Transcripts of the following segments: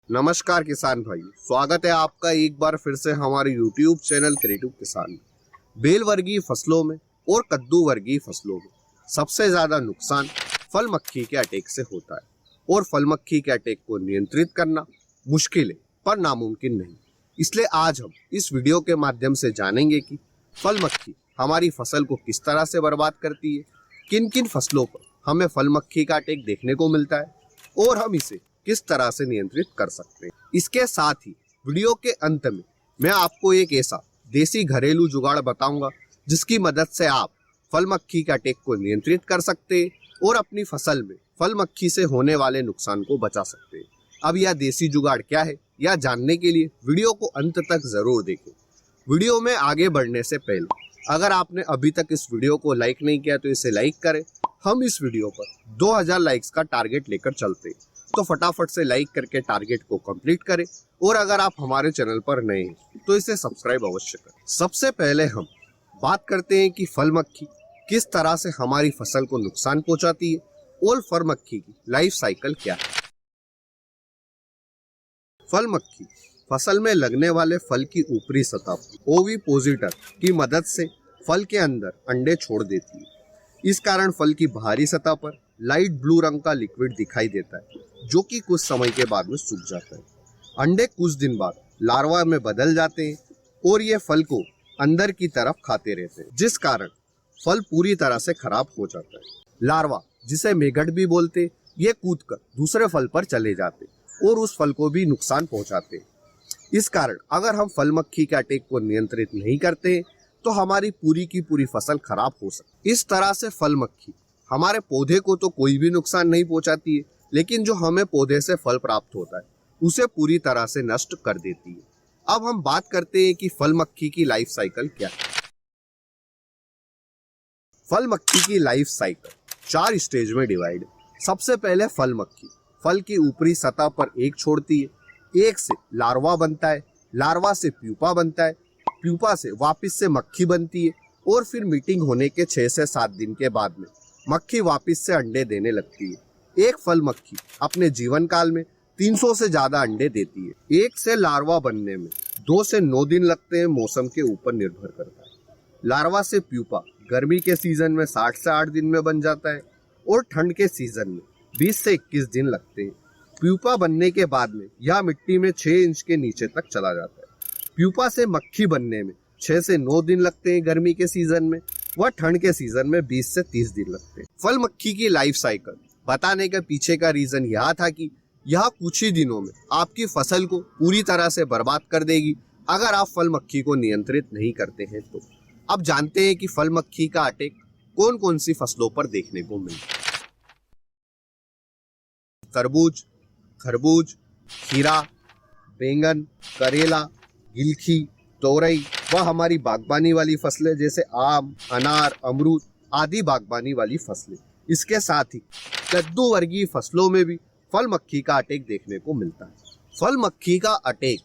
नमस्कार किसान भाई, स्वागत है आपका एक बार फिर से हमारे YouTube चैनल क्रिएटिव किसान में। बेल वर्गीय फसलों में और कद्दू वर्गीय फसलों में सबसे ज्यादा नुकसान फल मक्खी के अटैक से होता है और फल मक्खी के अटैक को नियंत्रित करना मुश्किल है पर नामुमकिन नहीं। इसलिए आज हम इस वीडियो के माध्यम से जानेंगे कि फल मक्खी हमारी फसल को किस तरह से बर्बाद करती है, किन किन फसलों पर हमें फल मक्खी का अटैक देखने को मिलता है और हम इसे किस तरह से नियंत्रित कर सकते हैं। इसके साथ ही वीडियो के अंत में मैं आपको एक ऐसा देसी घरेलू जुगाड़ बताऊंगा जिसकी मदद से आप फल मक्खी के अटैक को नियंत्रित कर सकते हैं और अपनी फसल में फल मक्खी से होने वाले नुकसान को बचा सकते हैं। अब यह देसी जुगाड़ क्या है यह जानने के लिए वीडियो को अंत तक जरूर देखें। वीडियो में आगे बढ़ने से पहले अगर आपने अभी तक इस वीडियो को लाइक नहीं किया तो इसे लाइक करें। हम इस वीडियो पर 2000 लाइक्स का टारगेट लेकर चलते हैं, तो फटाफट से लाइक करके टारगेट को कंप्लीट करें। और अगर आप हमारे चैनल पर नए हैं तो इसे सब्सक्राइब अवश्य करें। सबसे पहले हम बात करते हैं कि फल मक्खी किस तरह से हमारी फसल को नुकसान पहुंचाती है और फल मक्खी की लाइफ साइकिल क्या है। फल मक्खी फसल में लगने वाले फल की ऊपरी सतह पर ओविपोजिटर की मदद से फल के अंदर अंडे छोड़ देती है। इस कारण फल की बाहरी सतह पर लाइट ब्लू रंग का लिक्विड दिखाई देता है जो कि कुछ समय के बाद में सूख जाता है। अंडे कुछ दिन बाद लार्वा में बदल जाते हैं और ये फल को अंदर की तरफ खाते रहते हैं, जिस कारण फल पूरी तरह से खराब हो जाता है। लार्वा जिसे मेगट भी बोलते हैं, ये कूदकर दूसरे फल पर चले जाते हैं और उस फल को भी नुकसान पहुंचाते हैं। इस कारण अगर हम फल मक्खी के अटैक को नियंत्रित नहीं करते तो हमारी पूरी की पूरी फसल खराब हो सकती है। इस तरह से फल मक्खी हमारे पौधे को तो कोई भी नुकसान नहीं पहुंचाती है, लेकिन जो हमें पौधे से फल प्राप्त होता है उसे पूरी तरह से नष्ट कर देती है। अब हम बात करते हैं कि फल मक्खी की लाइफ साइकिल क्या है। फल मक्खी की लाइफ साइकिल 4 स्टेज में डिवाइड है। सबसे पहले फल मक्खी फल की ऊपरी सतह पर एक छोड़ती है, एक से लार्वा बनता है, लार्वा से प्यूपा बनता है, प्यूपा से वापस से मक्खी बनती है और फिर मीटिंग होने के 6 से 7 दिन के बाद में मक्खी वापस से अंडे देने लगती है। एक फल मक्खी अपने जीवन काल में 300 से ज्यादा अंडे देती है। एक से लार्वा बनने में 2 से 9 दिन लगते हैं, मौसम के ऊपर निर्भर करता है। लार्वा से प्यूपा गर्मी के सीजन में 60 से 8 दिन में बन जाता है और ठंड के सीजन में 20 से 21 दिन लगते हैं। प्यूपा बनने के बाद में यह मिट्टी में 6 इंच के नीचे तक चला जाता है। प्यूपा से मक्खी बनने में 6 से 9 दिन लगते हैं गर्मी के सीजन में, वह ठंड के सीजन में 20 से 30 दिन लगते हैं। फल मक्खी की लाइफ साइकिल बताने के पीछे का रीजन यह था कि यह कुछ ही दिनों में आपकी फसल को पूरी तरह से बर्बाद कर देगी अगर आप फल मक्खी को नियंत्रित नहीं करते हैं तो। अब जानते हैं कि फल मक्खी का अटैक कौन कौन सी फसलों पर देखने को मिलता है। तरबूज, खरबूज, खीरा, बैंगन, करेला, गिलखी, तोरई व हमारी बागबानी वाली फसलें जैसे आम, अनार, अमरूद आदि बागबानी वाली फसलें। इसके साथ ही कद्दू वर्गीय फसलों में भी फल मक्खी का अटैक देखने को मिलता है। फल मक्खी का अटैक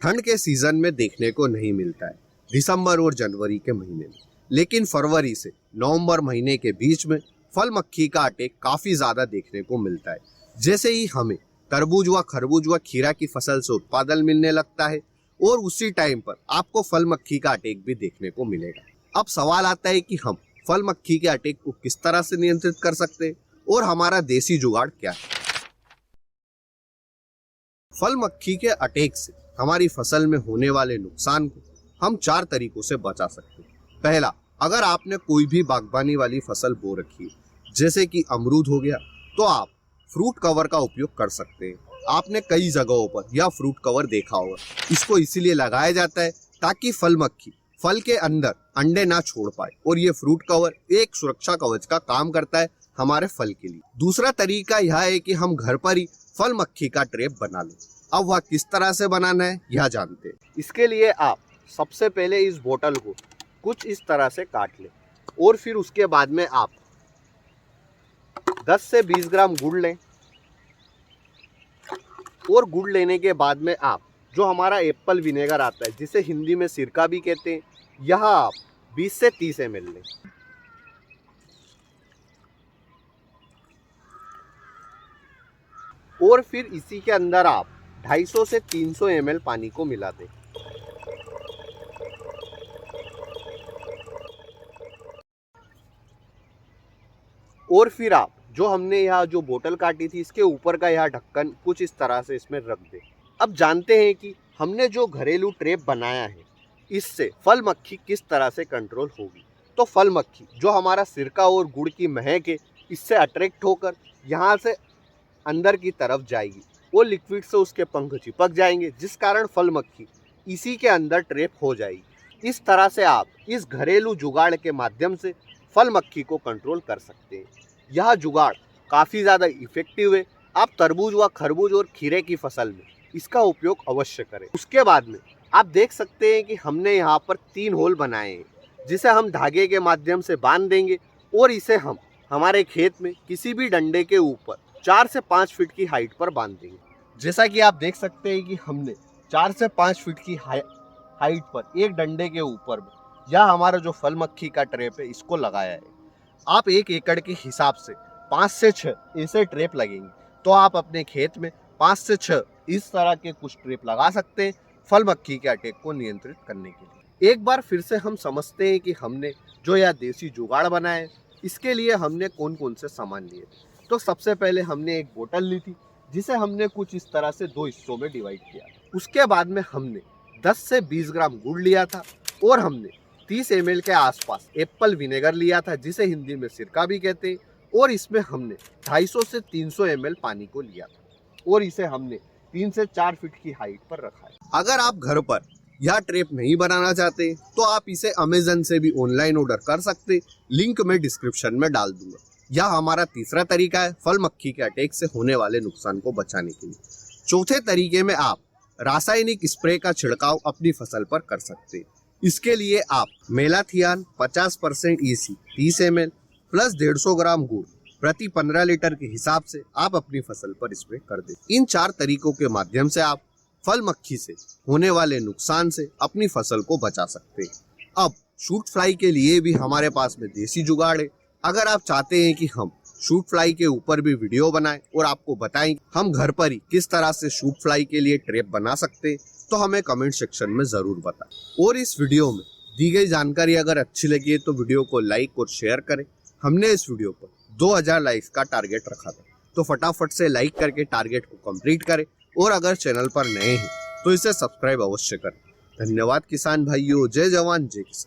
ठंड के सीजन में देखने को नहीं मिलता है, दिसंबर और जनवरी के महीने में, लेकिन फरवरी से नवंबर महीने के बीच में फल मक्खी का अटैक काफी ज्यादा देखने को मिलता है। जैसे ही हमें तरबूज व खरबूज व खीरा की फसल से उत्पादन मिलने लगता है और उसी टाइम पर आपको फल मक्खी का अटैक भी देखने को मिलेगा। अब सवाल आता है कि हम फल मक्खी के अटैक को किस तरह से नियंत्रित कर सकते हैं और हमारा देसी जुगाड़ क्या है। फल मक्खी के अटैक से हमारी फसल में होने वाले नुकसान को हम 4 तरीकों से बचा सकते हैं। पहला, अगर आपने कोई भी बागबानी वाली फसल बो रखी है जैसे कि अमरूद हो गया, तो आप फ्रूट कवर का उपयोग कर सकते हैं। आपने कई जगहों पर यह फ्रूट कवर देखा होगा। इसको इसीलिए लगाया जाता है ताकि फल मक्खी फल के अंदर अंडे ना छोड़ पाए और ये फ्रूट कवर एक सुरक्षा कवच का काम करता है हमारे फल के लिए। दूसरा तरीका यह है कि हम घर पर ही फल मक्खी का ट्रैप बना लें। अब वह किस तरह से बनाना है यह जानते हैं। इसके लिए आप सबसे पहले इस बोतल को कुछ इस तरह से काट लें और फिर उसके बाद में आप 10 से 20 ग्राम गुड़ लें और गुड़ लेने के बाद में आप जो हमारा एप्पल विनेगर आता है जिसे हिंदी में सिरका भी कहते हैं, यह आप 20 से 30 ml लें। और फिर इसी के अंदर आप 250 से 300 ml पानी को मिला दें। और फिर आप जो हमने यहाँ जो बोतल काटी थी इसके ऊपर का यह ढक्कन कुछ इस तरह से इसमें रख दें। अब जानते हैं कि हमने जो घरेलू ट्रैप बनाया है इससे फल मक्खी किस तरह से कंट्रोल होगी। तो फल मक्खी जो हमारा सिरका और गुड़ की महक है इससे अट्रैक्ट होकर यहाँ से अंदर की तरफ जाएगी और लिक्विड से उसके पंख चिपक जाएंगे, जिस कारण फल मक्खी इसी के अंदर ट्रैप हो जाएगी। इस तरह से आप इस घरेलू जुगाड़ के माध्यम से फल मक्खी को कंट्रोल कर सकते हैं। यह जुगाड़ काफ़ी ज़्यादा इफेक्टिव है। आप तरबूज व खरबूज और खीरे की फसल में इसका उपयोग अवश्य करें। उसके बाद में आप देख सकते हैं कि हमने यहाँ पर 3 होल बनाए हैं जिसे हम धागे के माध्यम से बांध देंगे और इसे हम हमारे खेत में किसी भी डंडे के ऊपर 4 से 5 फीट की हाइट पर बांध देंगे। जैसा कि आप देख सकते हैं कि हमने 4 से 5 फीट की हाइट पर एक डंडे के ऊपर में यह हमारा जो फल मक्खी का ट्रैप है इसको लगाया है। आप 1 एकड़ के हिसाब से 5 से 6 ऐसे ट्रैप लगेंगे, तो आप अपने खेत में 5 से 6 इस तरह के कुछ ट्रैप लगा सकते हैं फल मक्खी के अटैक को नियंत्रित करने के लिए। एक बार फिर से हम समझते हैं कि हमने जो यह देसी जुगाड़ बनाया है इसके लिए हमने कौन कौन से सामान लिए। तो सबसे पहले हमने एक बोतल ली थी जिसे हमने कुछ इस तरह से 2 हिस्सों में डिवाइड किया। उसके बाद में हमने 10 से 20 ग्राम गुड़ लिया था और हमने 30 ml के आसपास एप्पल विनेगर लिया था जिसे हिंदी में सिरका भी कहते हैं, और इसमें हमने 250 से 300 ml पानी को लिया था और इसे हमने 3 से 4 फीट की हाइट पर रखा है। अगर आप घर पर यह ट्रैप नहीं बनाना चाहते तो आप इसे अमेज़न से भी ऑनलाइन ऑर्डर कर सकते, लिंक मैं डिस्क्रिप्शन में डाल दूंगा। यह हमारा तीसरा तरीका है फल मक्खी के अटैक से होने वाले नुकसान को बचाने के लिए। चौथे तरीके में आप रासायनिक स्प्रे का छिड़काव अपनी फसल पर कर सकते हैं। इसके लिए आप मेलाथियान 50% EC 30 ml प्लस 150 ग्राम गुड़ प्रति 15 लीटर के हिसाब से आप अपनी फसल पर स्प्रे कर दें। इन 4 तरीकों के माध्यम से आप फल मक्खी से होने वाले नुकसान से अपनी फसल को बचा सकते हैं। अब शूट फ्लाई के लिए भी हमारे पास में देसी जुगाड़ है। अगर आप चाहते हैं कि हम शूट फ्लाई के ऊपर भी वीडियो बनाएं और आपको बताएं हम घर पर ही किस तरह से शूट फ्लाई के लिए ट्रैप बना सकते हैं, तो हमें कमेंट सेक्शन में ज़रूर बताएं। और इस वीडियो में दी गई जानकारी अगर अच्छी लगी है तो वीडियो को लाइक और शेयर करें। हमने इस वीडियो पर 2000 लाइक्स का टारगेट रखा था, तो फटाफट से लाइक करके टारगेट को कंप्लीट करें और अगर चैनल पर नए हैं तो इसे सब्सक्राइब अवश्य करें। धन्यवाद किसान भाइयों। जय जवान जय किसान।